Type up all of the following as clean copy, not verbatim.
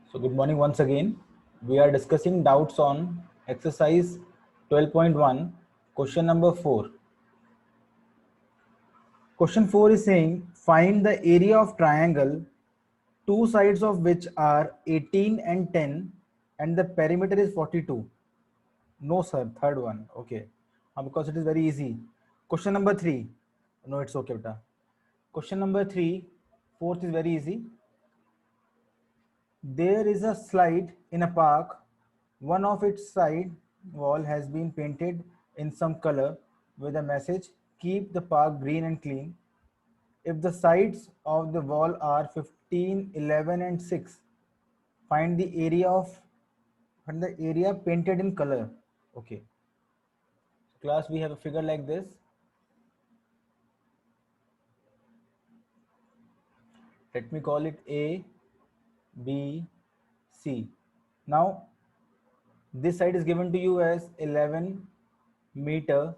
So good morning once again. We are discussing doubts on exercise 12.1, question number 4. Question 4 is saying find the area of triangle, two sides of which are 18 and 10 and the perimeter is 42. No sir, third one. Okay. Because it is very easy. Question number 3. No, it's okay, beta. Question number 3, fourth is very easy. There is a slide in a park. One of its side wall has been painted in some color with a message, keep the park green and clean. If the sides of the wall are 15, 11 and 6, find the area painted in color. Okay. Class, we have a figure like this. Let me call it A, B, C. Now, this side is given to you as 11 meter.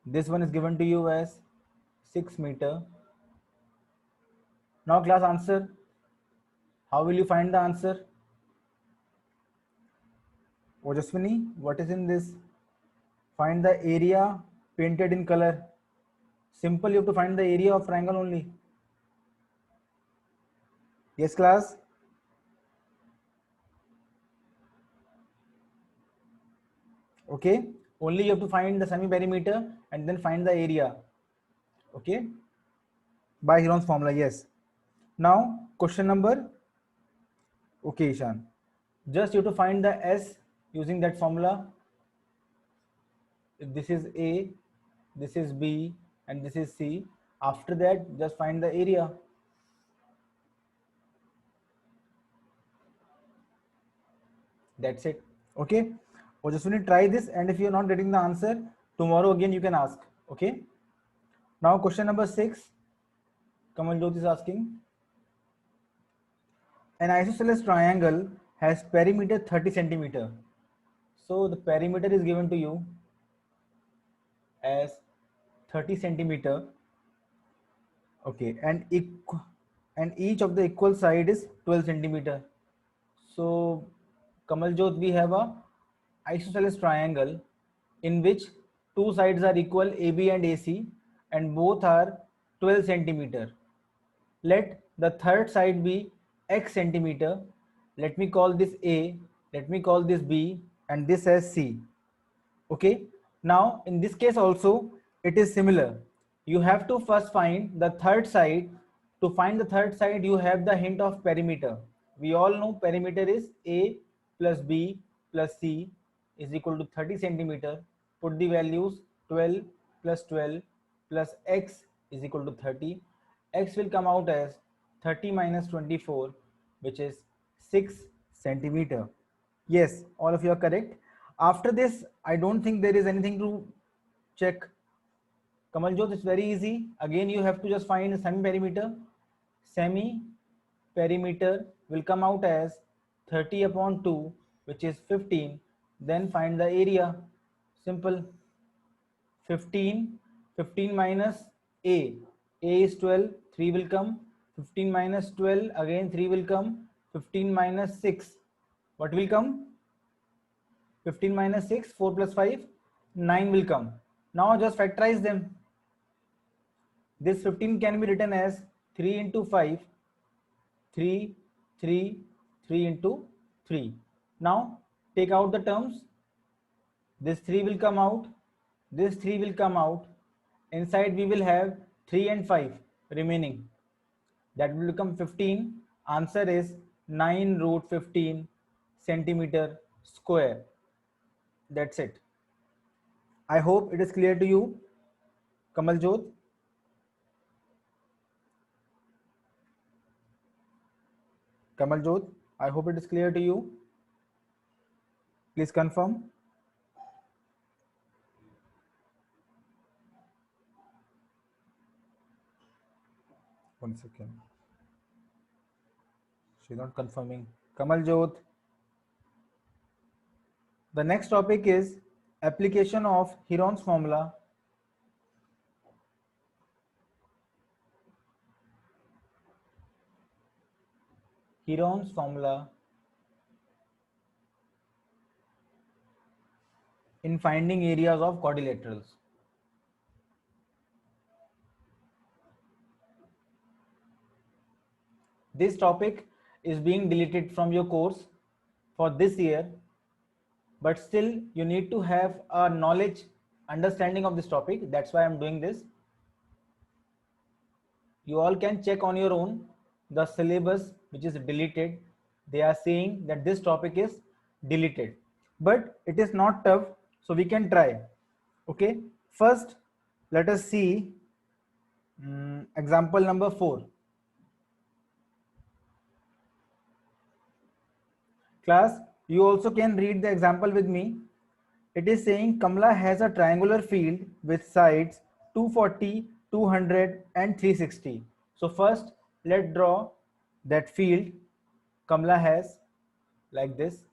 This one is given to you as 6 meter. Now class, answer. How will you find the answer? Ojaswini, what is in this? Find the area painted in color. Simple, you have to find the area of triangle only. Yes class? Okay, only you have to find the semi-perimeter and then find the area. Okay, by Heron's formula, yes. Now question number, okay Ishan, just you have to find the S using that formula. If this is A, this is B and this is C, after that just find the area. That's it. Okay, or just want to try this, and if you're not getting the answer, tomorrow again you can ask. Okay, now question number 6, Kamal Jyot is asking, an isosceles triangle has perimeter 30 centimeter. So the perimeter is given to you as 30 centimeter. Okay, and each of the equal side is 12 centimeter. So Kamal Jyot, we have a isosceles triangle in which two sides are equal, AB and AC, and both are 12 centimeter. Let the third side be x centimeter. Let me call this A, let me call this B, and this as C. Okay, now in this case also it is similar. You have to first find the third side. To find the third side, you have the hint of perimeter. We all know perimeter is A plus B plus C is equal to 30 centimeter. Put the values, 12 plus 12 plus x is equal to 30. X will come out as 30 minus 24, which is 6 centimeter. Yes, all of you are correct. After this, I don't think there is anything to check. Kamaljot, it's very easy. Again, you have to just find a semi-perimeter. Semi-perimeter will come out as 30 upon 2, which is 15. Then find the area. Simple. 15, 15 minus A. A is 12, 3 will come. 15 minus 12, again 3 will come. 15 minus 6, what will come? 15 minus 6, 4 plus 5, 9 will come. Now just factorize them. This 15 can be written as 3 into 5, 3, 3, 3 into 3. Now take out the terms. This 3 will come out. This 3 will come out. Inside we will have 3 and 5 remaining. That will become 15. Answer is 9 root 15 centimeter square. That's it. I hope it is clear to you, Kamal Jyot. Kamal Jyot, I hope it is clear to you. Please confirm. One second. She's not confirming. Kamal Jyot. The next topic is application of Heron's formula. Heron's formula in finding areas of quadrilaterals. This topic is being deleted from your course for this year, but still you need to have a knowledge, understanding of this topic. That's why I'm doing this. You all can check on your own the syllabus which is deleted. They are saying that this topic is deleted, but it is not tough, so we can try. Okay, first let us see example number 4. Class, you also can read the example with me. It is saying Kamala has a triangular field with sides 240, 200 and 360. So first let's draw that field Kamala has like this.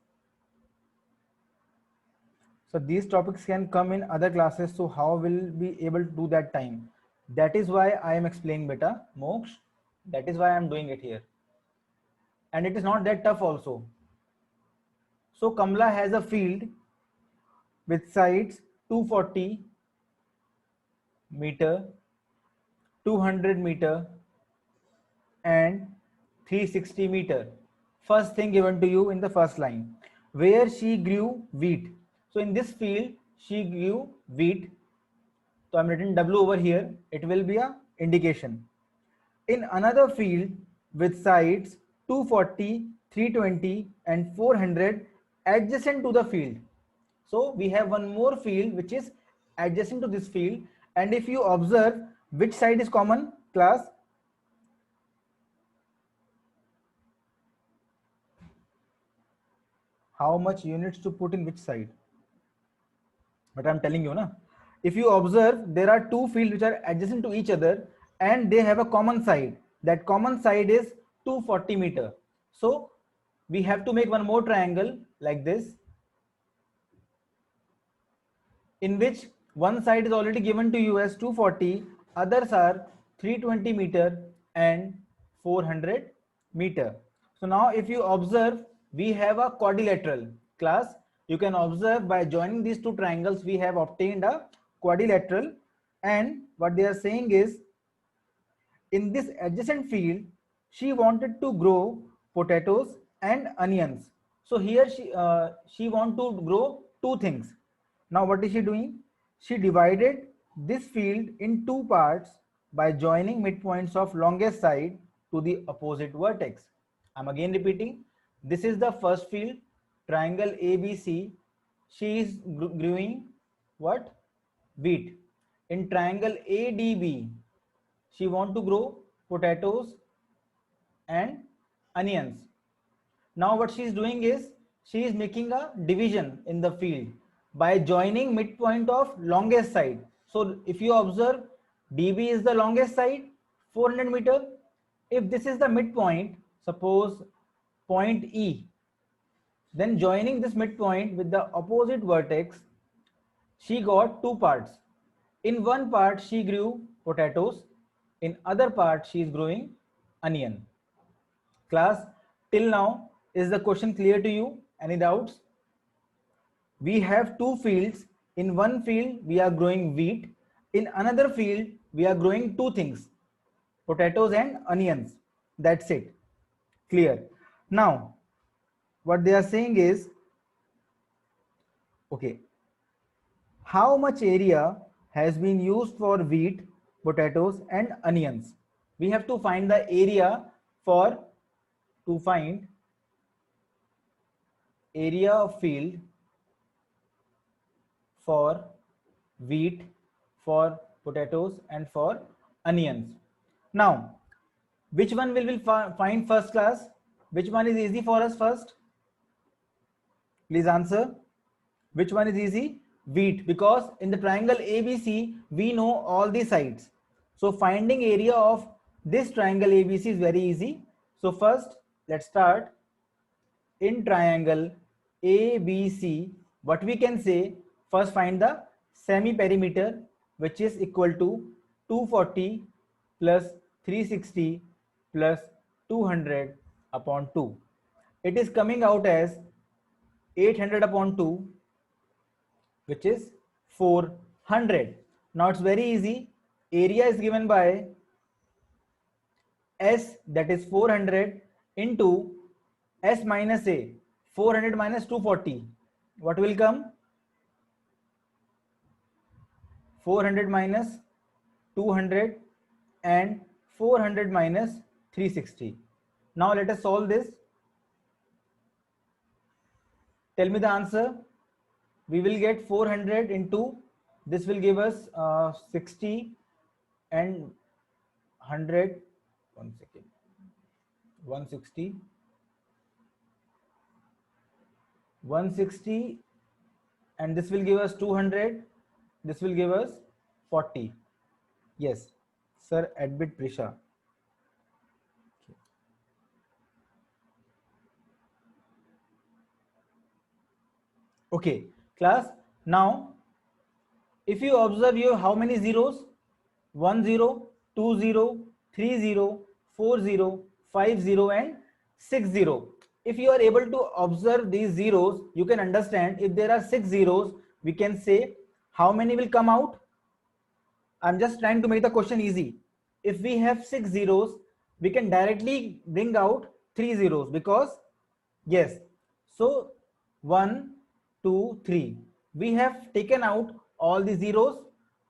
So these topics can come in other classes. So how will we able to do that time? That is why I am explaining beta, Moksh. That is why I am doing it here. And it is not that tough also. So Kamala has a field with sides 240 meter, 200 meter and 360 meter. First thing given to you in the first line, where she grew wheat. So in this field she grew wheat. So I'm written W over here. It will be a indication. In another field with sides 240, 320 and 400 adjacent to the field. So we have one more field which is adjacent to this field, and if you observe which side is common, class, how much units to put in which side? But I'm telling you, na, if you observe, there are two fields which are adjacent to each other and they have a common side. That common side is 240 meter. So we have to make one more triangle like this, in which one side is already given to you as 240, others are 320 meter and 400 meter. So now if you observe, we have a quadrilateral. Class, you can observe by joining these two triangles we have obtained a quadrilateral, and what they are saying is in this adjacent field she wanted to grow potatoes and onions. So here she want to grow two things. Now what is she doing? She divided this field in two parts by joining midpoints of longest side to the opposite vertex. I'm again repeating, this is the first field, triangle ABC. She is growing what? Wheat. In triangle ADB, she want to grow potatoes and onions. Now what she is doing is she is making a division in the field by joining midpoint of longest side. So if you observe, DB is the longest side, 400 meter. If this is the midpoint, suppose point E, then joining this midpoint with the opposite vertex, she got two parts. In one part she grew potatoes, in other part she is growing onion. Class, till now is the question clear to you? Any doubts? We have two fields. In one field we are growing wheat, in another field we are growing two things, potatoes and onions. That's it. Clear? Now what they are saying is, okay, how much area has been used for wheat, potatoes and onions? We have to find the area for, to find area of field for wheat, for potatoes and for onions. Now which one will we find first, class? Which one is easy for us first? Please answer. Which one is easy? Wheat, because in the triangle ABC we know all the sides. So finding area of this triangle ABC is very easy. So first let's start. In triangle ABC, what we can say, first find the semi perimeter, which is equal to 240 plus 360 plus 200 upon 2. It is coming out as 800 upon 2, which is 400. Now it's very easy. Area is given by S, that is 400, into S minus A, 400 minus 240. What will come? 400 minus 200 and 400 minus 360. Now let us solve this. Tell me the answer. We will get 400 into, this will give us 60 and 100. 1 second. 160. 160, and this will give us 200. This will give us 40. Yes, sir, admit Prisha. Okay, class. Now, if you observe, you have how many zeros? 1 0, 2 0, 3 0, 4 0, 5 0, and 6 0. If you are able to observe these zeros, you can understand if there are 6 zeros, we can say how many will come out. I'm just trying to make the question easy. If we have 6 zeros, we can directly bring out 3 zeros because, yes, so 1, 2, 3. We have taken out all the zeros.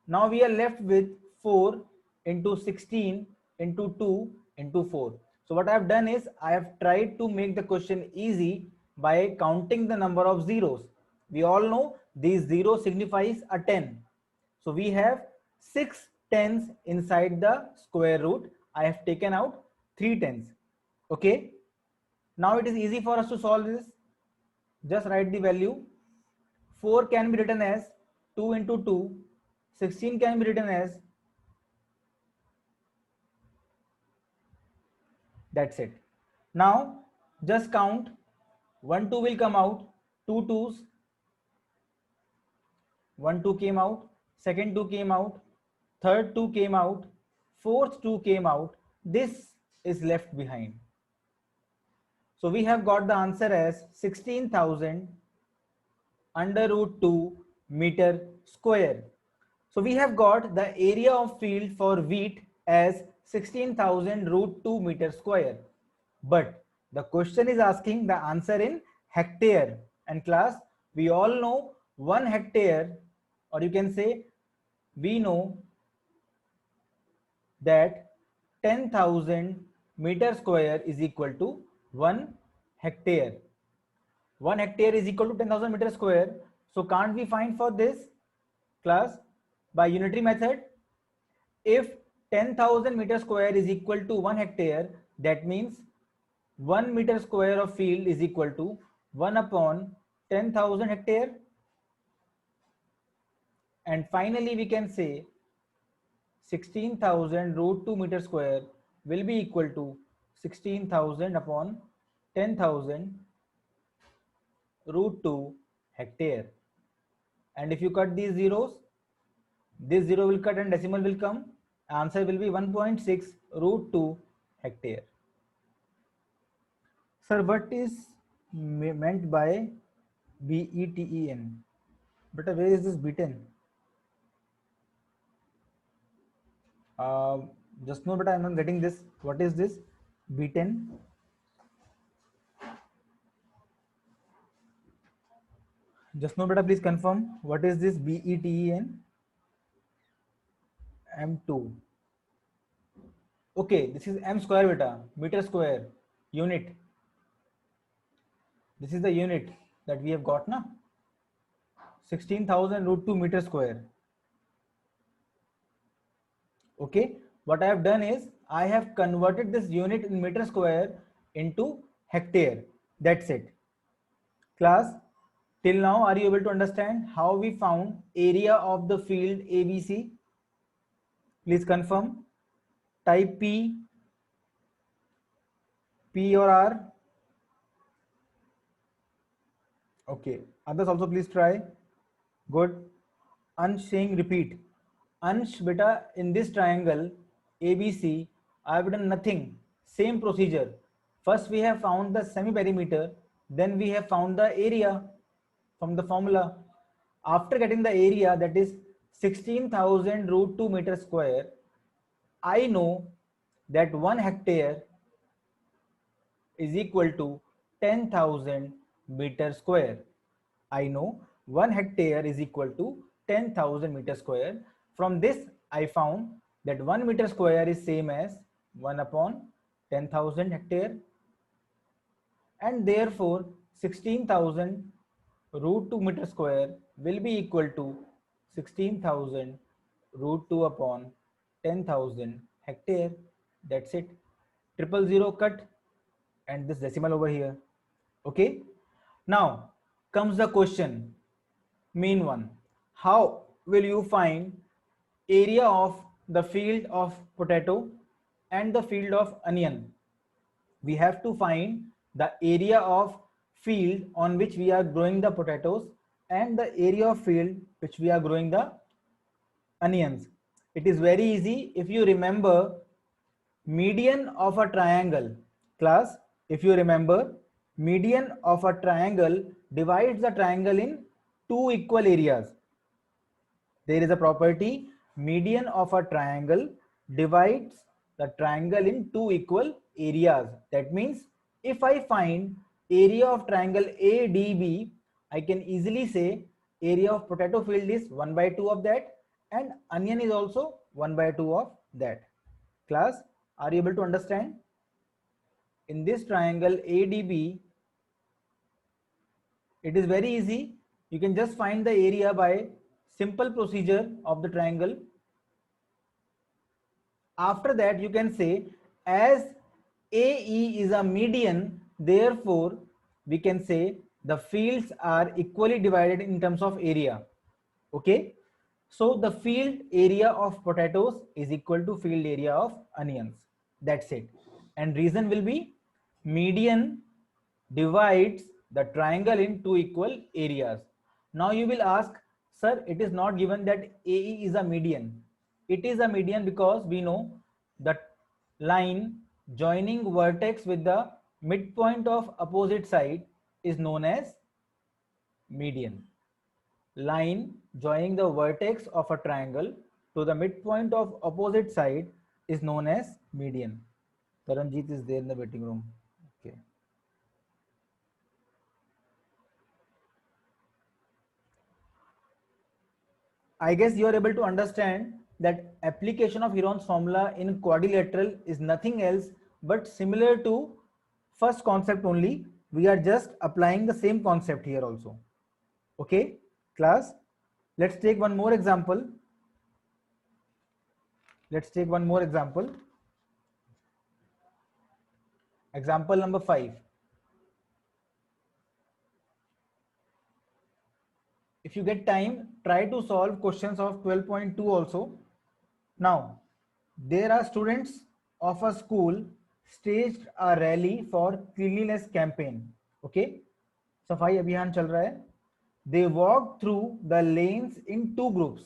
Now we are left with 4 into 16 into 2 into 4. So what I have done is I have tried to make the question easy by counting the number of zeros. We all know these zeros signifies a 10. So we have 6 tens inside the square root. I have taken out 3 tens. Okay. Now it is easy for us to solve this. Just write the value. 4 can be written as 2 into 2. 16 can be written as, that's it. Now just count. 1 2 will come out. 2 2s. 1 2 came out. Second 2 came out. Third 2 came out. Fourth 2 came out. This is left behind. So we have got the answer as 16,000 under root 2 meter square. So we have got the area of field for wheat as 16,000 root 2 meter square. But the question is asking the answer in hectare. And class, we all know 1 hectare, or you can say we know that 10,000 meter square is equal to 1 hectare. 1 hectare is equal to 10,000 meter square. So can't we find for this, class, by unitary method? If 10,000 meter square is equal to 1 hectare, that means 1 meter square of field is equal to 1 upon 10,000 hectare. And finally we can say 16,000 root 2 meter square will be equal to 16,000 upon 10,000 root 2 hectare. And if you cut these zeros, this zero will cut and decimal will come. Answer will be 1.6 root 2 hectare. Sir, what is meant by BETEN? But where is this beaten? Just know, but I'm not getting this. What is this beaten? Just know, beta, please confirm. What is this BETEN? M2. Okay, this is M square, beta, meter square, unit. This is the unit that we have got, na? 16,000 root 2 meter square. Okay, what I have done is I have converted this unit in meter square into hectare. That's it. Class, till now, are you able to understand how we found area of the field ABC? Please confirm. Type P, P or R. Okay, others also please try. Good. Ansh saying repeat. Ansh, beta, in this triangle ABC, I have done nothing. Same procedure. First we have found the semi-perimeter, then we have found the area from the formula. After getting the area, that is 16,000 root 2 meter square, I know that 1 hectare is equal to 10,000 meter square. I know 1 hectare is equal to 10,000 meter square. From this I found that 1 meter square is same as 1 upon 10,000 hectare, and therefore 16,000 root 2 meter square will be equal to 16,000 root 2 upon 10,000 hectare. That's it. Triple zero cut and this decimal over here. Okay. Now comes the question, main one. How will you find area of the field of potato and the field of onion? We have to find the area of field on which we are growing the potatoes and the area of field which we are growing the onions. It is very easy. If you remember median of a triangle, class, if you remember, median of a triangle divides the triangle in two equal areas. There is a property, median of a triangle divides the triangle in two equal areas. That means if I find area of triangle ADB, I can easily say area of potato field is 1 by 2 of that and onion is also 1 by 2 of that. Class, are you able to understand? In this triangle ADB, it is very easy. You can just find the area by simple procedure of the triangle. After that, you can say as AE is a median, therefore we can say the fields are equally divided in terms of area. Okay, so the field area of potatoes is equal to field area of onions. That's it. And reason will be median divides the triangle in two equal areas. Now you will ask, sir, it is not given that AE is a median. It is a median because we know that line joining vertex with the midpoint of opposite side is known as median. Line joining the vertex of a triangle to the midpoint of opposite side is known as median. Taranjit is there in the waiting room. Okay. I guess you are able to understand that application of Heron's formula in quadrilateral is nothing else but similar to first concept only. We are just applying the same concept here also. Okay, class, let's take one more example. Let's take one more example. Example number 5. If you get time, try to solve questions of 12.2 also. Now, there are students of a school staged a rally for cleanliness campaign. Okay, सफाई अभियान चल रहा है. They walked through the lanes in two groups.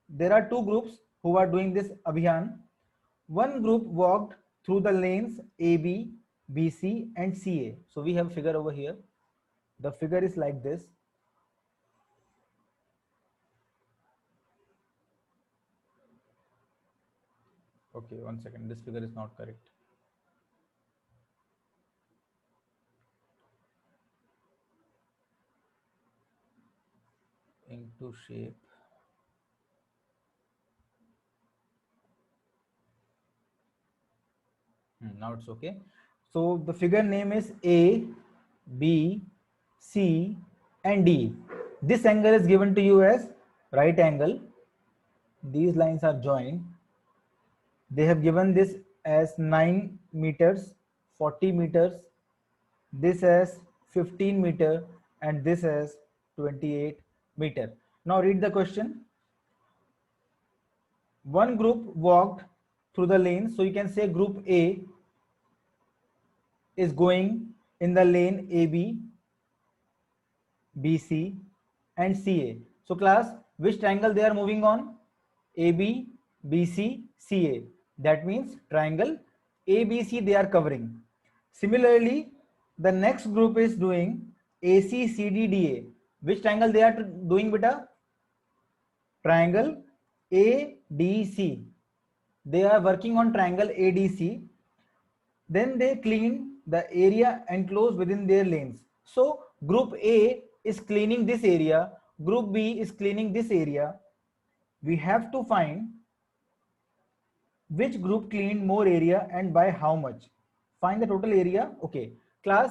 There are two groups who are doing this abhiyan. One group walked through the lanes AB, BC and CA. So we have a figure over here. The figure is like this. Okay, 1 second. This figure is not correct. Into shape. Now it's okay. So the figure name is A, B, C and D. This angle is given to you as right angle. These lines are joined. They have given this as 9 meters, 40 meters, this as 15 meter and this as 28 meter. Now read the question. One group walked through the lane. So you can say group A is going in the lane AB, BC and CA. So class, which triangle they are moving on? AB, BC, CA. That means triangle ABC they are covering. Similarly, the next group is doing ACCDDA. Which triangle they are doing, beta? Triangle ADC. They are working on triangle ADC. Then they clean the area enclosed within their lanes. So group A is cleaning this area, group B is cleaning this area. We have to find which group cleaned more area and by how much. Find the total area. Okay, class,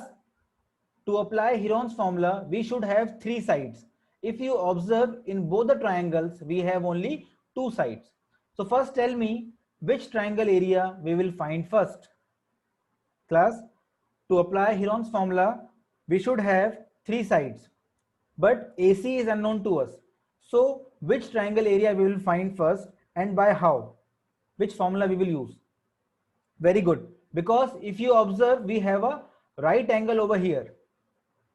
to apply Heron's formula, we should have three sides. If you observe in both the triangles, we have only two sides. So first tell me which triangle area we will find first. Class, to apply Heron's formula, we should have three sides, but AC is unknown to us. So which triangle area we will find first and by how? Which formula we will use? Very good. Because if you observe, we have a right angle over here.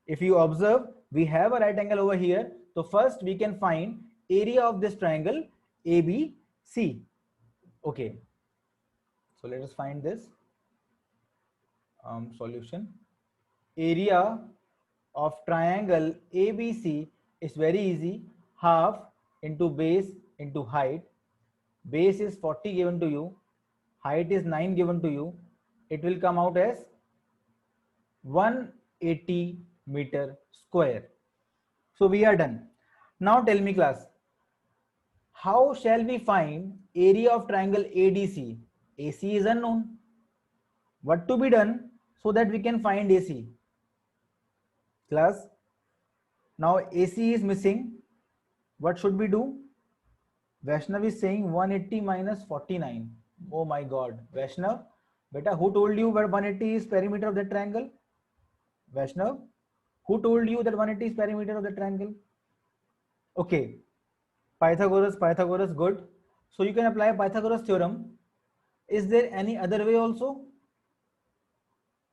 If you observe, we have a right angle over here. So first we can find area of this triangle ABC. Okay. So let us find this solution. Area of triangle ABC is very easy. Half into base into height. Base is 40 given to you. Height is 9 given to you. It will come out as 180 meter square. So we are done. Now tell me, class, how shall we find area of triangle ADC? AC is unknown. What to be done so that we can find AC? Class, now AC is missing. What should we do? Vaishnav is saying 180 minus 49. Oh my God, Vaishnav, beta, who told you where 180 is perimeter of the triangle? Vaishnav, who told you that 180 is perimeter of the triangle? Okay, Pythagoras, good. So you can apply Pythagoras theorem. Is there any other way also?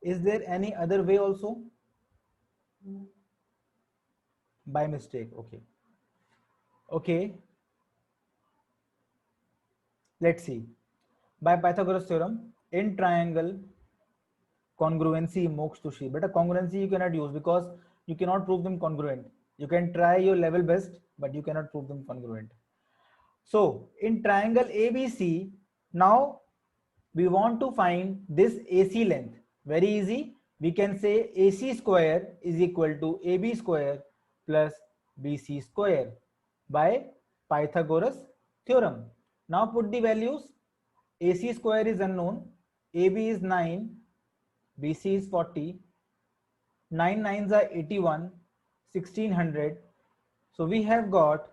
Is there any other way also? By mistake, okay. Okay. Let's see. By Pythagoras theorem, in triangle, congruency moksha tushi. But a congruency you cannot use because you cannot prove them congruent. You can try your level best, but you cannot prove them congruent. So in triangle ABC, now we want to find this AC length. Very easy. We can say AC square is equal to AB square plus BC square by Pythagoras theorem. Now put the values. AC square is unknown. AB is 9. BC is 40. 9 nines are 81. 1600. So we have got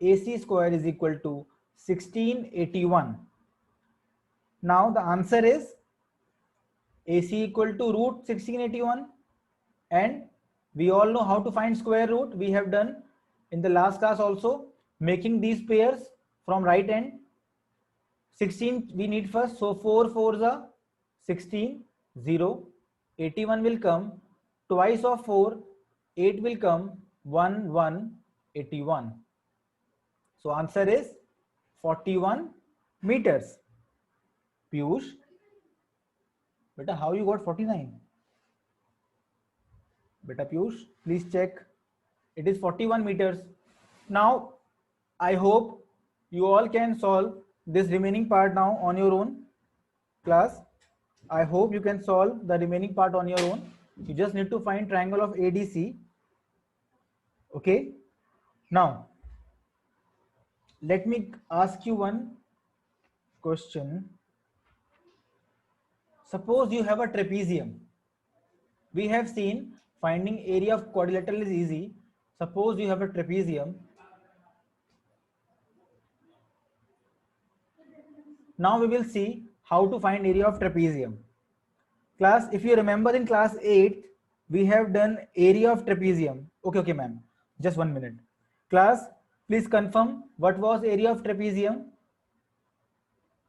AC square is equal to 1681. Now the answer is AC equal to root 1681, and we all know how to find square root. We have done in the last class also, making these pairs from right end. 16 we need first, so 4 4s are 16, 0. 81 will come, twice of 4, 8 will come, 1 1 81. So answer is 41 meters. Piyush, beta, how you got 49? Beta Piyush, please check. It is 41 meters. Now I hope you all can solve this remaining part now on your own. Class, I hope you can solve the remaining part on your own. You just need to find triangle of ADC. Okay. Now let me ask you one question. Suppose you have a trapezium. We have seen finding area of quadrilateral is easy. Suppose you have a trapezium. Now we will see how to find area of trapezium. Class, if you remember in class 8, we have done area of trapezium. Okay, ma'am. Just 1 minute. Class, please confirm what was area of trapezium.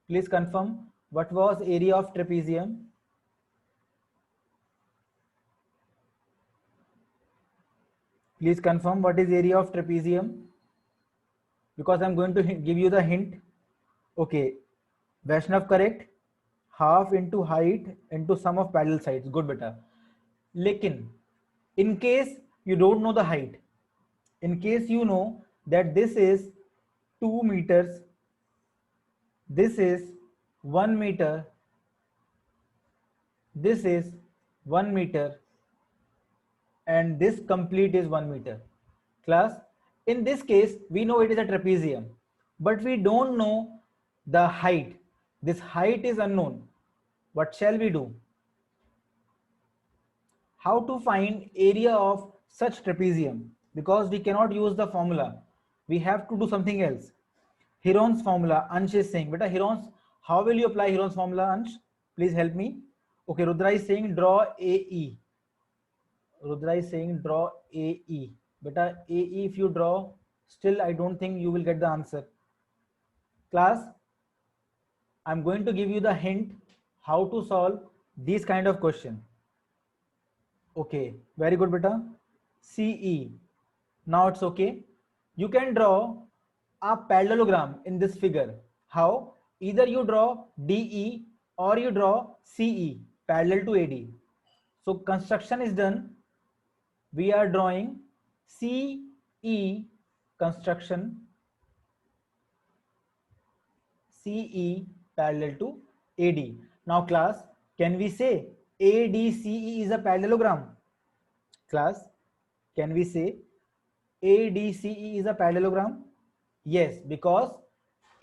Please confirm what was area of trapezium. Please confirm what is area of trapezium, because I'm going to give you the hint. Okay, Vaishnav correct. half into height into sum of parallel sides. Good beta. लेकिन in case you don't know the height, in case you know that this is 2 meters, this is 1 meter, this is 1 meter, and this complete is 1 meter. Class, in this case, we know it is a trapezium, but we don't know the height. This height is unknown. What shall we do? How to find area of such trapezium? Because we cannot use the formula. We have to do something else. Heron's formula, Ansh is saying. Beta, Heron's, how will you apply Heron's formula, Ansh? Please help me. Okay, Rudra is saying draw AE. Rudra is saying draw AE. Beta, AE if you draw, still I don't think you will get the answer. Class, I'm going to give you the hint how to solve these kind of question. Okay, very good beta. CE. Now it's okay. You can draw a parallelogram in this figure. How? Either you draw DE or you draw CE parallel to AD. So construction is done. We are drawing CE construction, CE parallel to AD. Now class, can we say ADCE is a parallelogram? Class, can we say ADCE is a parallelogram? Yes, because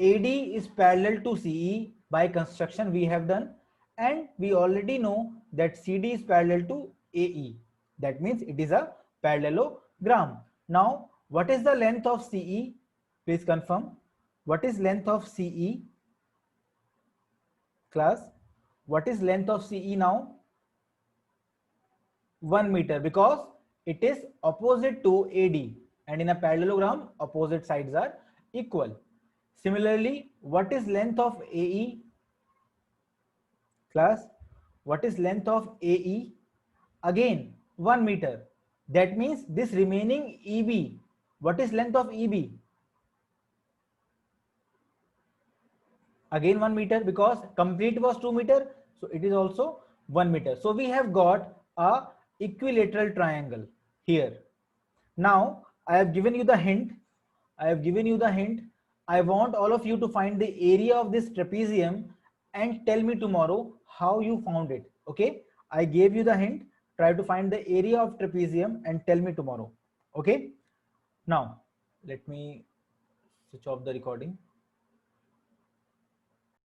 AD is parallel to CE by construction we have done, and we already know that CD is parallel to AE. That means it is a parallelogram. Now, what is the length of CE? Please confirm. What is length of CE? Class, what is length of CE now? 1 meter, because it is opposite to AD, and in a parallelogram opposite sides are equal. Similarly, what is length of AE? Class, what is length of AE? Again 1 meter. That means this remaining EB, what is length of EB? Again 1 meter, because complete was 2 meter, so it is also 1 meter. So we have got a equilateral triangle here. Now I have given you the hint. I want all of you to find the area of this trapezium and tell me tomorrow how you found it. Okay, I gave you the hint. Try to find the area of trapezium and tell me tomorrow. Okay, now let me switch off the recording.